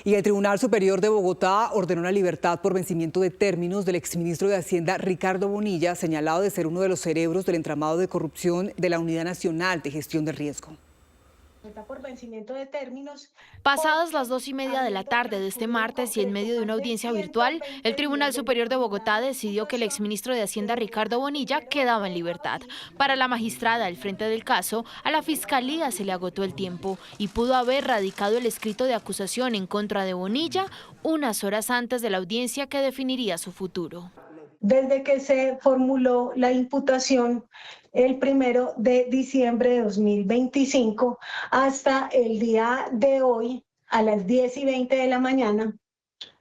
Y el Tribunal Superior de Bogotá ordenó la libertad por vencimiento de términos del exministro de Hacienda Ricardo Bonilla, señalado de ser uno de los cerebros del entramado de corrupción de la Unidad Nacional de Gestión de Riesgo. Por vencimiento de términos. Pasadas las 2:30 de la tarde de este martes y en medio de una audiencia virtual, el Tribunal Superior de Bogotá decidió que el exministro de Hacienda Ricardo Bonilla quedaba en libertad. Para la magistrada al frente del caso, a la Fiscalía se le agotó el tiempo y pudo haber radicado el escrito de acusación en contra de Bonilla unas horas antes de la audiencia que definiría su futuro. Desde que se formuló la imputación el 1 de diciembre de 2025 hasta el día de hoy a las 10:20 de la mañana,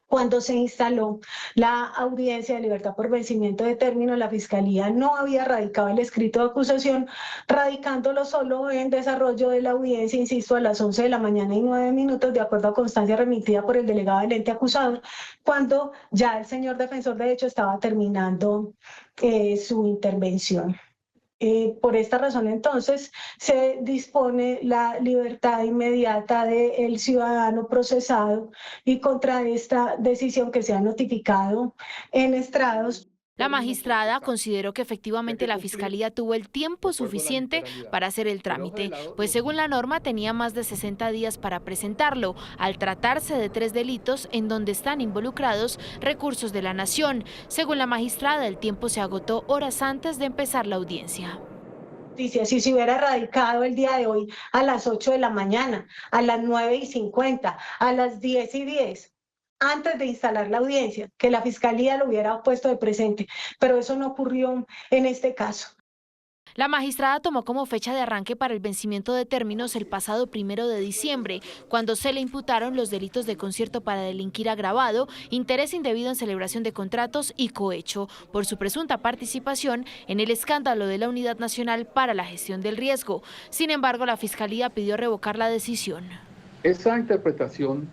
cuando se instaló la audiencia de libertad por vencimiento de término, la Fiscalía no había radicado el escrito de acusación, radicándolo solo en desarrollo de la audiencia, insisto, a las 11 de la mañana y 9 minutos, de acuerdo a constancia remitida por el delegado del ente acusador, cuando ya el señor defensor de hecho estaba terminando su intervención. Por esta razón, entonces, se dispone la libertad inmediata del ciudadano procesado y contra esta decisión que se ha notificado en estrados. La magistrada consideró que efectivamente la Fiscalía tuvo el tiempo suficiente para hacer el trámite, pues según la norma tenía más de 60 días para presentarlo, al tratarse de 3 delitos en donde están involucrados recursos de la Nación. Según la magistrada, el tiempo se agotó horas antes de empezar la audiencia. Si se hubiera radicado el día de hoy a las 8 de la mañana, a las 9:50, a las 10:10, antes de instalar la audiencia, que la Fiscalía lo hubiera puesto de presente, pero eso no ocurrió en este caso. La magistrada tomó como fecha de arranque para el vencimiento de términos el pasado 1 de diciembre, cuando se le imputaron los delitos de concierto para delinquir agravado, interés indebido en celebración de contratos y cohecho, por su presunta participación en el escándalo de la Unidad Nacional para la Gestión del Riesgo. Sin embargo, la Fiscalía pidió revocar la decisión. Esa interpretación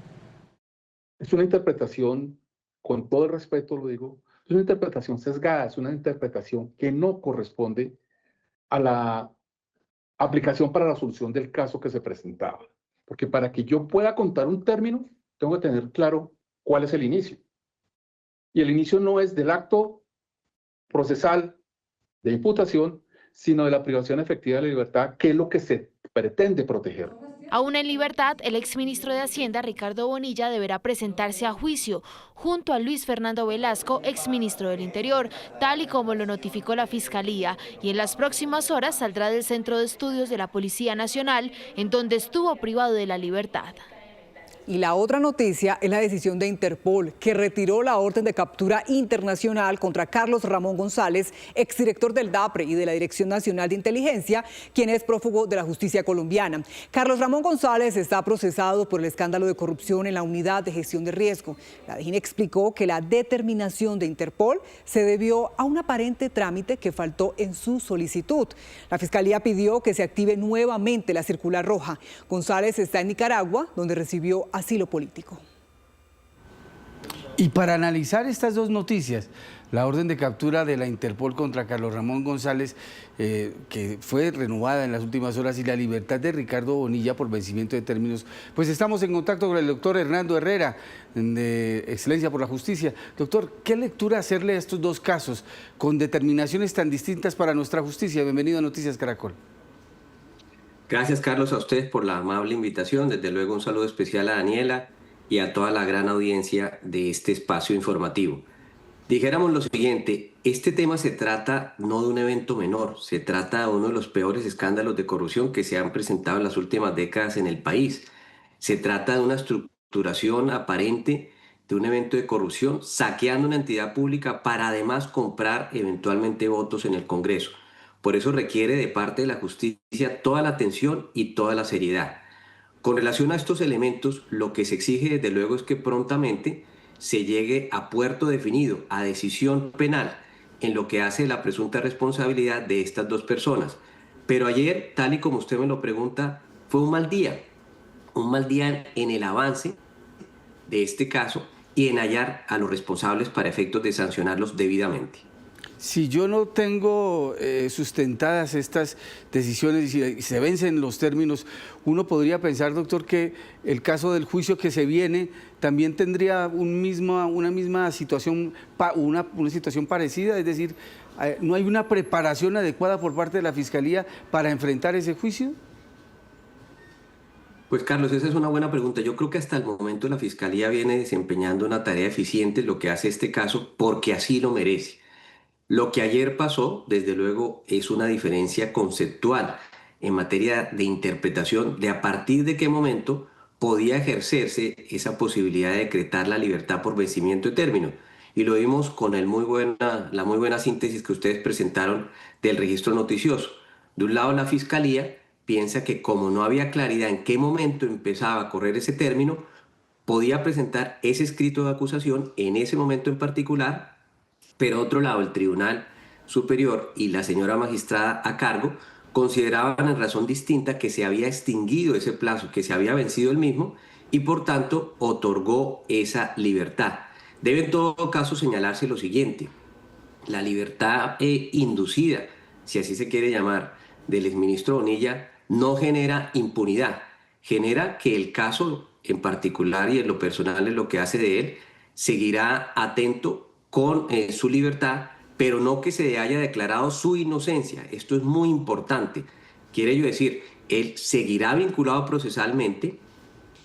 es una interpretación, con todo el respeto lo digo, es una interpretación sesgada, es una interpretación que no corresponde a la aplicación para la solución del caso que se presentaba. Porque para que yo pueda contar un término, tengo que tener claro cuál es el inicio. Y el inicio no es del acto procesal de imputación, sino de la privación efectiva de la libertad, que es lo que se pretende proteger. Aún en libertad, el exministro de Hacienda, Ricardo Bonilla, deberá presentarse a juicio junto a Luis Fernando Velasco, exministro del Interior, tal y como lo notificó la Fiscalía, y en las próximas horas saldrá del Centro de Estudios de la Policía Nacional, en donde estuvo privado de la libertad. Y la otra noticia es la decisión de Interpol, que retiró la orden de captura internacional contra Carlos Ramón González, exdirector del DAPRE y de la Dirección Nacional de Inteligencia, quien es prófugo de la justicia colombiana. Carlos Ramón González está procesado por el escándalo de corrupción en la Unidad de Gestión de Riesgo. La DGIN explicó que la determinación de Interpol se debió a un aparente trámite que faltó en su solicitud. La Fiscalía pidió que se active nuevamente la circular roja. González está en Nicaragua, donde recibió asilo político. Y para analizar estas dos noticias, la orden de captura de la Interpol contra Carlos Ramón González, que fue renovada en las últimas horas, y la libertad de Ricardo Bonilla por vencimiento de términos, pues estamos en contacto con el doctor Hernando Herrera, de Excelencia por la Justicia. Doctor, ¿qué lectura hacerle a estos dos casos con determinaciones tan distintas para nuestra justicia? Bienvenido a Noticias Caracol. Gracias, Carlos, a ustedes por la amable invitación. Desde luego un saludo especial a Daniela y a toda la gran audiencia de este espacio informativo. Dijéramos lo siguiente, este tema se trata no de un evento menor, se trata de uno de los peores escándalos de corrupción que se han presentado en las últimas décadas en el país. Se trata de una estructuración aparente de un evento de corrupción, saqueando una entidad pública para además comprar eventualmente votos en el Congreso. Por eso requiere de parte de la justicia toda la atención y toda la seriedad. Con relación a estos elementos, lo que se exige desde luego es que prontamente se llegue a puerto definido, a decisión penal, en lo que hace la presunta responsabilidad de estas dos personas. Pero ayer, tal y como usted me lo pregunta, fue un mal día en el avance de este caso y en hallar a los responsables para efectos de sancionarlos debidamente. Si yo no tengo sustentadas estas decisiones y si se vencen los términos, uno podría pensar, doctor, que el caso del juicio que se viene también tendría una misma situación, una situación parecida, es decir, ¿no hay una preparación adecuada por parte de la Fiscalía para enfrentar ese juicio? Pues Carlos, esa es una buena pregunta. Yo creo que hasta el momento la Fiscalía viene desempeñando una tarea eficiente en lo que hace este caso porque así lo merece. Lo que ayer pasó, desde luego, es una diferencia conceptual en materia de interpretación de a partir de qué momento podía ejercerse esa posibilidad de decretar la libertad por vencimiento de término. Y lo vimos con la muy buena síntesis que ustedes presentaron del registro noticioso. De un lado, la Fiscalía piensa que como no había claridad en qué momento empezaba a correr ese término, podía presentar ese escrito de acusación en ese momento en particular. Pero otro lado, el Tribunal Superior y la señora magistrada a cargo consideraban en razón distinta que se había extinguido ese plazo, que se había vencido el mismo y por tanto otorgó esa libertad. Debe en todo caso señalarse lo siguiente: la libertad inducida, si así se quiere llamar, del exministro Bonilla no genera impunidad, genera que el caso en particular y en lo personal en lo que hace de él seguirá atento con su libertad, pero no que se haya declarado su inocencia. Esto es muy importante. Quiere yo decir, él seguirá vinculado procesalmente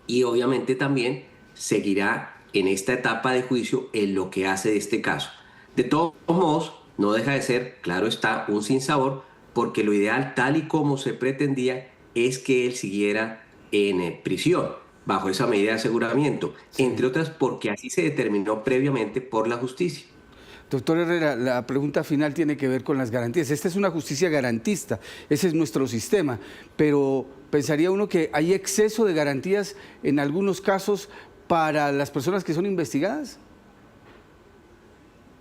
y obviamente también seguirá en esta etapa de juicio en lo que hace de este caso. De todos modos, no deja de ser, claro está, un sinsabor, porque lo ideal, tal y como se pretendía, es que él siguiera en prisión bajo esa medida de aseguramiento, entre otras porque así se determinó previamente por la justicia. Doctor Herrera, la pregunta final tiene que ver con las garantías. Esta es una justicia garantista, ese es nuestro sistema, pero pensaría uno que hay exceso de garantías en algunos casos para las personas que son investigadas.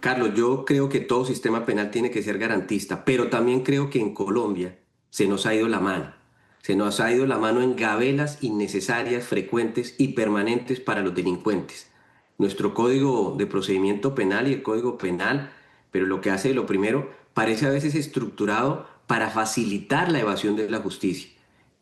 Carlos, yo creo que todo sistema penal tiene que ser garantista, pero también creo que en Colombia se nos ha ido la mano. Se nos ha ido la mano en gabelas innecesarias, frecuentes y permanentes para los delincuentes. Nuestro Código de Procedimiento Penal y el Código Penal, pero lo que hace lo primero, parece a veces estructurado para facilitar la evasión de la justicia.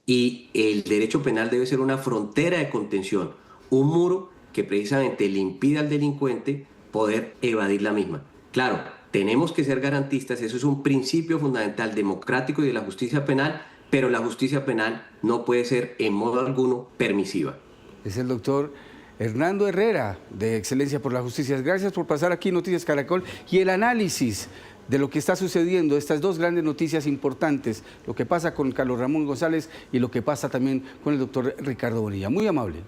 Y el derecho penal debe ser una frontera de contención, un muro que precisamente le impida al delincuente poder evadir la misma. Claro, tenemos que ser garantistas, eso es un principio fundamental democrático y de la justicia penal, pero la justicia penal no puede ser en modo alguno permisiva. Es el doctor Hernando Herrera, de Excelencia por la Justicia. Gracias por pasar aquí Noticias Caracol y el análisis de lo que está sucediendo, estas dos grandes noticias importantes, lo que pasa con Carlos Ramón González y lo que pasa también con el doctor Ricardo Bonilla. Muy amable.